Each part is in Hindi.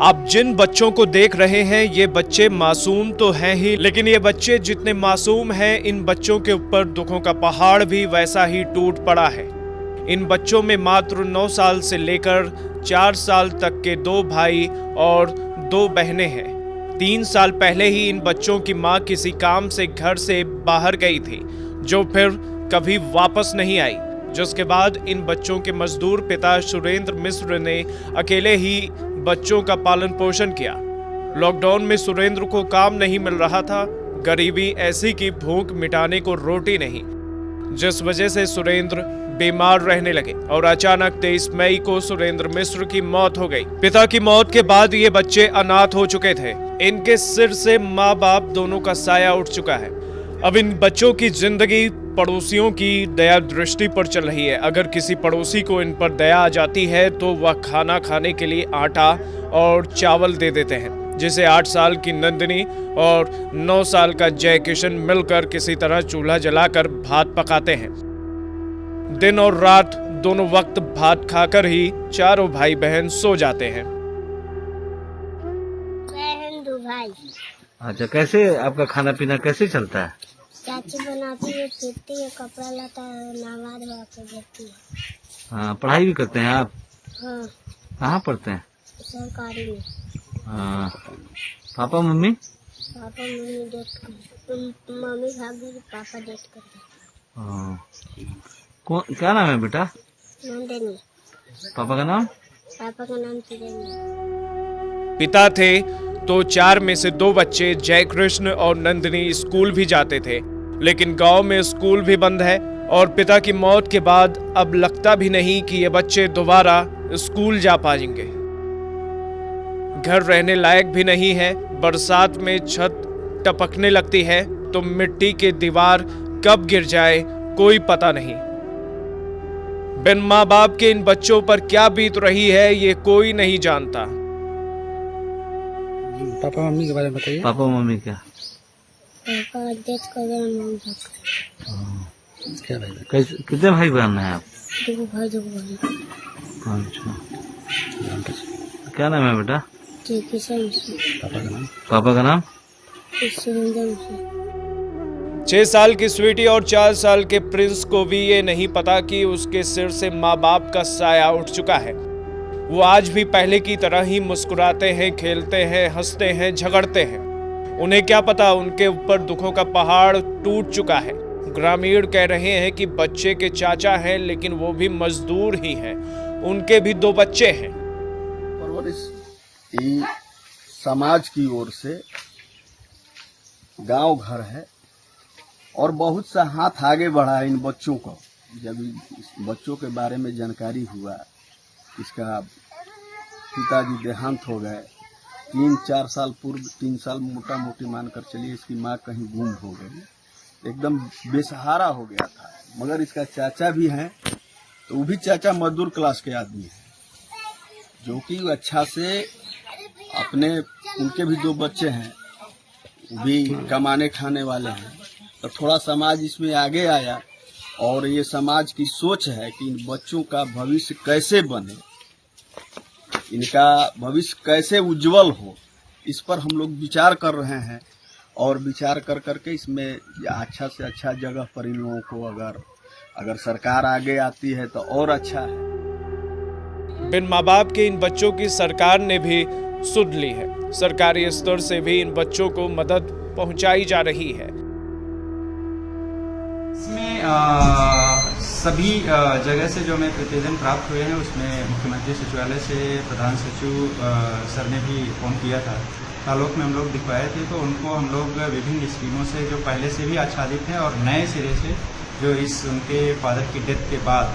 आप जिन बच्चों को देख रहे हैं ये बच्चे मासूम तो हैं ही, लेकिन ये बच्चे जितने मासूम हैं इन बच्चों के ऊपर दुखों का पहाड़ भी वैसा ही टूट पड़ा है। इन बच्चों में मात्र 9 साल से लेकर 4 साल तक के 2 भाई और 2 बहनें हैं। 3 साल पहले ही इन बच्चों की मां किसी काम से घर से बाहर गई थी, जो फिर कभी वापस नहीं आई, जिसके बाद इन बच्चों के मजदूर पिता सुरेंद्र मिश्र ने अकेले ही बच्चों का पालन पोषण किया। लॉकडाउन में सुरेंद्र को काम नहीं मिल रहा था, गरीबी ऐसी कि भूख मिटाने को रोटी नहीं, जिस वजह से सुरेंद्र बीमार रहने लगे और अचानक 23 मई को सुरेंद्र मिश्र की मौत हो गई। पिता की मौत के बाद ये बच्चे अनाथ हो चुके थे। इनके सिर से माँ बाप दोनों का साया उठ चुका है। अब इन बच्चों की जिंदगी पड़ोसियों की दया दृष्टि पर चल रही है। अगर किसी पड़ोसी को इन पर दया आ जाती है तो वह खाना खाने के लिए आटा और चावल दे देते हैं, जिसे 8 साल की नंदिनी और 9 साल का जय किशन मिलकर किसी तरह चूल्हा जलाकर भात पकाते हैं। दिन और रात दोनों वक्त भात खाकर ही चारों भाई बहन सो जाते हैं। भाई अच्छा, कैसे आपका खाना पीना कैसे चलता है? चाची बनाती है, खींचती है, कपड़ा लाता है, नहा धोआ के देती है। हाँ, पढ़ाई भी करते हैं आप? हाँ। कहाँ पढ़ते हैं? सरकारी में। हाँ। Papa mummy? Papa mummy date कर, मम्मी भाग गई, पापा डेट कर। हाँ। क्या नाम है बेटा? नंदिनी। पापा का नाम? पापा का नाम सुरेंद्र। पिता थे तो 4 में से 2 बच्चे जय कृष्ण और नंदिनी स्कूल भी जाते थे, लेकिन गांव में स्कूल भी बंद है और पिता की मौत के बाद अब लगता भी नहीं कि ये बच्चे दोबारा स्कूल जा पाएंगे। घर रहने लायक भी नहीं है। बरसात में छत टपकने लगती है तो मिट्टी के दीवार कब गिर जाए कोई पता नहीं। बिन माँ बाप के इन बच्चों पर क्या बीत रही है ये कोई नहीं जानता। पापा मम्मी के बारे में बताइए। पापा मम्मी क्या? पापा डेट कर गए। क्या भाई? कैसे, कितने भाई बहन हैं आप? 2 भाई 2 बहन। अच्छा, क्या नाम है बेटा? जय किशन। पापा का नाम? पापा का नाम? सुरेंद्र। 6 साल की स्वीटी और 4 साल के प्रिंस को भी ये नहीं पता कि उसके सिर से माँ बाप का साया उठ चुका है। वो आज भी पहले की तरह ही मुस्कुराते हैं, खेलते हैं, हंसते हैं, झगड़ते हैं। उन्हें क्या पता उनके ऊपर दुखों का पहाड़ टूट चुका है। ग्रामीण कह रहे हैं कि बच्चे के चाचा हैं, लेकिन वो भी मजदूर ही हैं। उनके भी 2 बच्चे हैं। परवरिश समाज की ओर से गांव घर है और बहुत सा हाथ आगे बढ़ा है इन बच्चों को। जब इस बच्चों के बारे में जानकारी हुआ, इसका पिताजी देहांत हो गए 3-4 साल पूर्व, 3 साल मोटा मोटी मानकर चलिए, इसकी माँ कहीं गुम हो गई, एकदम बेसहारा हो गया था। मगर इसका चाचा भी हैं, तो वो भी चाचा मजदूर क्लास के आदमी हैं, जो कि अच्छा से अपने, उनके भी 2 बच्चे हैं, वो भी कमाने खाने वाले हैं। तो थोड़ा समाज इसमें आगे आया और ये समाज की सोच है कि इन बच्चों का भविष्य कैसे बने, इनका भविष्य कैसे उज्जवल हो, इस पर हम लोग विचार कर रहे हैं। और विचार कर करके इसमें अच्छा से अच्छा जगह पर इन लोगों को अगर सरकार आगे आती है तो और अच्छा है। बिन माँ बाप के इन बच्चों की सरकार ने भी सुध ली है। सरकारी स्तर से भी इन बच्चों को मदद पहुंचाई जा रही है। इसमें सभी जगह से जो हमें प्रतिवेदन प्राप्त हुए हैं, उसमें मुख्यमंत्री सचिवालय से प्रधान सचिव सर ने भी फोन किया था, ताल्लुक में हम लोग दिखवाए थे। तो उनको हम लोग विभिन्न स्कीमों से जो पहले से भी आच्छादित हैं और नए सिरे से जो इस उनके फादर की डेथ के बाद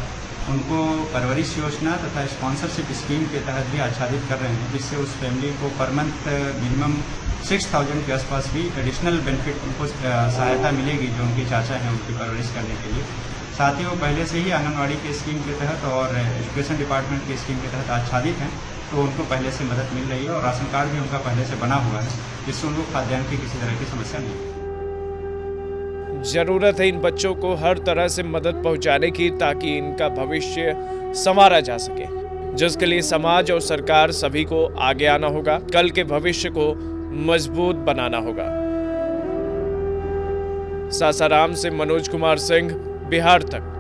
उनको परवरिश योजना तथा स्पॉन्सरशिप स्कीम के तहत भी आच्छादित कर रहे हैं, जिससे उस फैमिली को पर मंथ मिनिमम 6000 के आसपास भी एडिशनल बेनिफिट उनको सहायता मिलेगी, जो उनके चाचा हैं उनकी परवरिश करने के लिए। साथ ही वो पहले से ही आंगनवाड़ी के स्कीम के तहत और एजुकेशन डिपार्टमेंट के स्कीम के तहत आच्छादित हैं, तो उनको पहले से मदद मिल रही है और राशन कार्ड भी उनका पहले से बना हुआ है, जिससे उनको खाद्यान्न की किसी तरह की समस्या नहीं है। जरूरत है इन बच्चों को हर तरह से मदद पहुंचाने की, ताकि इनका भविष्य संवारा जा सके, जिसके लिए समाज और सरकार सभी को आगे आना होगा। कल के भविष्य को मजबूत बनाना होगा। सासाराम से मनोज कुमार सिंह, बिहार तक।